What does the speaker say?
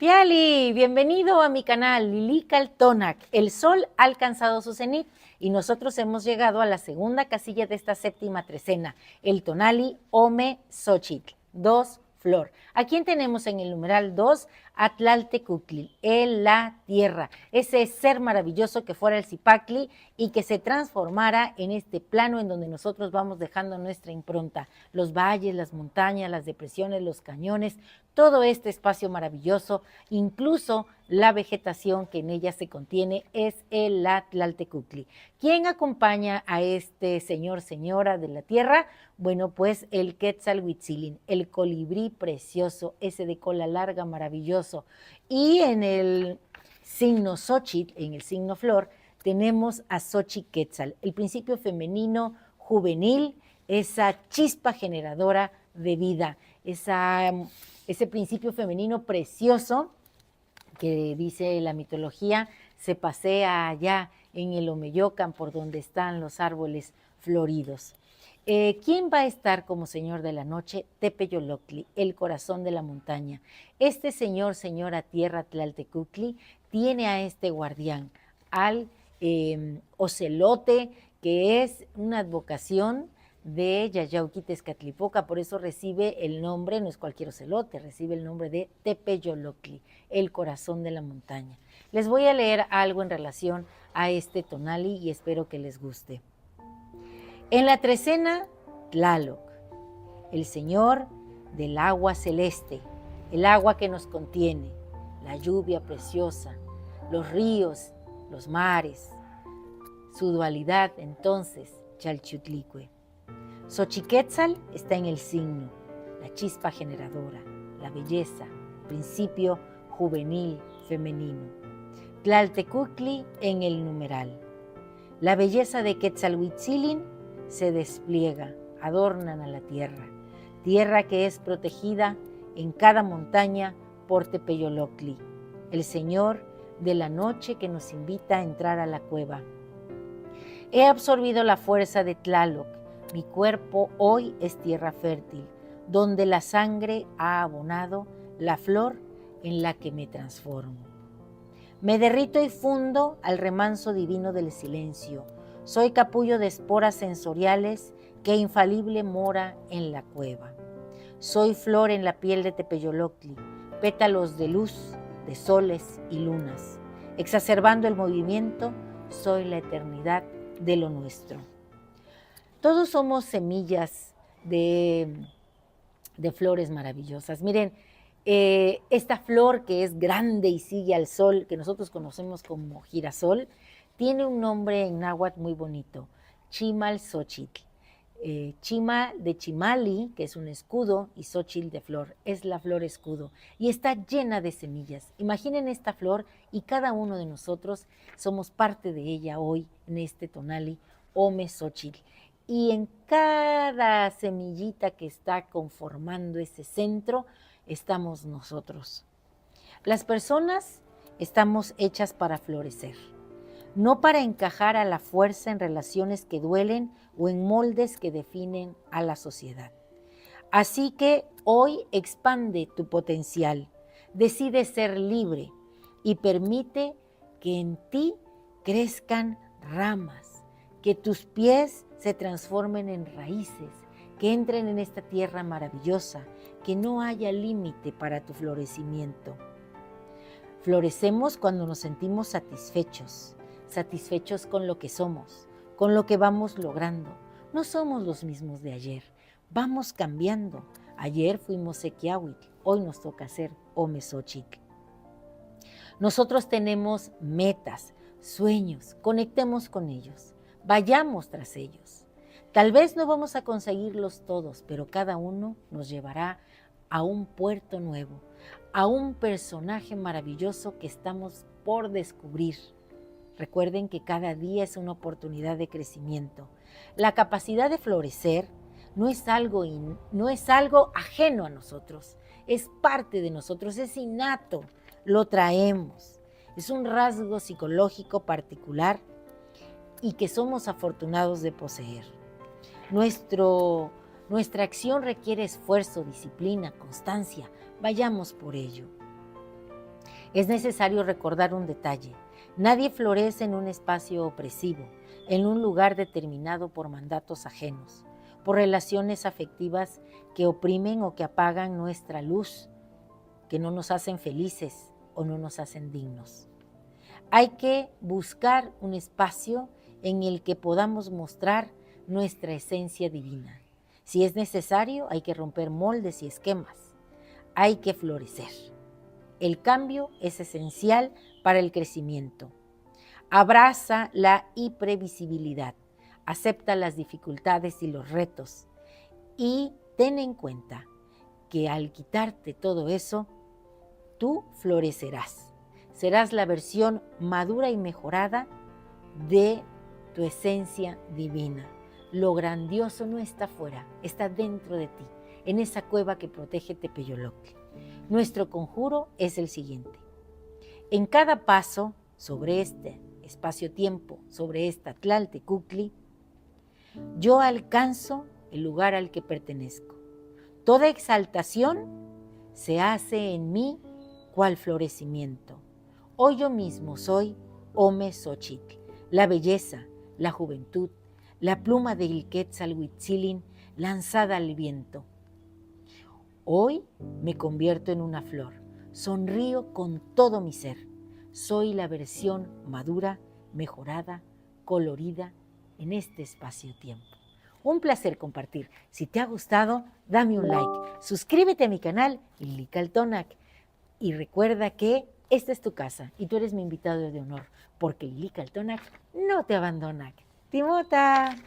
Piali, bienvenido a mi canal Lilical Tonac. El sol ha alcanzado su cenit y nosotros hemos llegado a la segunda casilla de esta séptima trecena, el tonali Ome Xochitl, 2 flor. ¿A quién tenemos en el numeral 2? Atlaltecutli, la tierra, ese ser maravilloso que fuera el Zipacli y que se transformara en este plano en donde nosotros vamos dejando nuestra impronta, los valles, las montañas, las depresiones, los cañones, todo este espacio maravilloso, incluso la vegetación que en ella se contiene, es el Atlaltecutli. ¿Quién acompaña a este señor, señora de la tierra? Bueno, pues el Quetzalhuitzilin, el colibrí precioso, ese de cola larga, maravilloso. Y en el signo Xochitl, en el signo flor, tenemos a Xochiquetzal, el principio femenino juvenil, esa chispa generadora de vida, ese principio femenino precioso que dice la mitología, se pasea allá en el Omeyocan por donde están los árboles floridos. ¿Quién va a estar como señor de la noche? Tepeyoloctli, el corazón de la montaña. Este señor, señora tierra Tlaltecutli, tiene a este guardián, al ocelote, que es una advocación de Yayauquitezcatlipoca, por eso recibe el nombre, no es cualquier ocelote, recibe el nombre de Tepeyoloctli, el corazón de la montaña. Les voy a leer algo en relación a este tonali y espero que les guste. En la trecena, Tlaloc, el señor del agua celeste, el agua que nos contiene, la lluvia preciosa, los ríos, los mares, su dualidad entonces, Chalchutlicue. Xochiquetzal está en el signo, la chispa generadora, la belleza, principio juvenil, femenino. Tlaltecutli en el numeral. La belleza de Quetzalhuitzilin se despliega, adornan a la tierra, tierra que es protegida en cada montaña por Tepeyoloctli, el señor de la noche que nos invita a entrar a la cueva. He absorbido la fuerza de Tlaloc, mi cuerpo hoy es tierra fértil, donde la sangre ha abonado la flor en la que me transformo. Me derrito y fundo al remanso divino del silencio. Soy capullo de esporas sensoriales que infalible mora en la cueva. Soy flor en la piel de Tepeyoloctli, pétalos de luz, de soles y lunas. Exacerbando el movimiento, soy la eternidad de lo nuestro. Todos somos semillas de flores maravillosas. Miren, esta flor que es grande y sigue al sol, que nosotros conocemos como girasol, tiene un nombre en náhuatl muy bonito, Chimalxochitl. Chima de chimali, que es un escudo, y xochitl de flor, es la flor escudo, y está llena de semillas. Imaginen esta flor y cada uno de nosotros somos parte de ella hoy en este tonali, Ome Xochitl. Y en cada semillita que está conformando ese centro, estamos nosotros. Las personas estamos hechas para florecer, no para encajar a la fuerza en relaciones que duelen o en moldes que definen a la sociedad. Así que hoy expande tu potencial, decide ser libre y permite que en ti crezcan ramas, que tus pies se transformen en raíces, que entren en esta tierra maravillosa, que no haya límite para tu florecimiento. Florecemos cuando nos sentimos satisfechos con lo que somos, con lo que vamos logrando. No somos los mismos de ayer, vamos cambiando. Ayer fuimos Sequiahuitl, hoy nos toca ser Ome Xochitl. Nosotros tenemos metas, sueños, conectemos con ellos, vayamos tras ellos. Tal vez no vamos a conseguirlos todos, pero cada uno nos llevará a un puerto nuevo, a un personaje maravilloso que estamos por descubrir. Recuerden que cada día es una oportunidad de crecimiento. La capacidad de florecer no es algo ajeno a nosotros, es parte de nosotros, es innato, lo traemos. Es un rasgo psicológico particular y que somos afortunados de poseer. Nuestra acción requiere esfuerzo, disciplina, constancia. Vayamos por ello. Es necesario recordar un detalle. Nadie florece en un espacio opresivo, en un lugar determinado por mandatos ajenos, por relaciones afectivas que oprimen o que apagan nuestra luz, que no nos hacen felices o no nos hacen dignos. Hay que buscar un espacio en el que podamos mostrar nuestra esencia divina. Si es necesario, hay que romper moldes y esquemas. Hay que florecer. El cambio es esencial para el crecimiento. Abraza la imprevisibilidad, acepta las dificultades y los retos y ten en cuenta que al quitarte todo eso, tú florecerás. Serás la versión madura y mejorada de tu esencia divina. Lo grandioso no está fuera, está dentro de ti, en esa cueva que protege Tepeyoloctli. Nuestro conjuro es el siguiente. En cada paso sobre este espacio-tiempo, sobre esta Tlaltecutli, yo alcanzo el lugar al que pertenezco. Toda exaltación se hace en mí cual florecimiento. Hoy yo mismo soy Ome Xochitl, la belleza, la juventud, la pluma de Ilquetzalhuitzilin lanzada al viento. Hoy me convierto en una flor, sonrío con todo mi ser. Soy la versión madura, mejorada, colorida en este espacio-tiempo. Un placer compartir. Si te ha gustado, dame un like. Suscríbete a mi canal Lilical Tonac. Y recuerda que esta es tu casa y tú eres mi invitado de honor, porque Lilical Tonac no te abandona. Timota.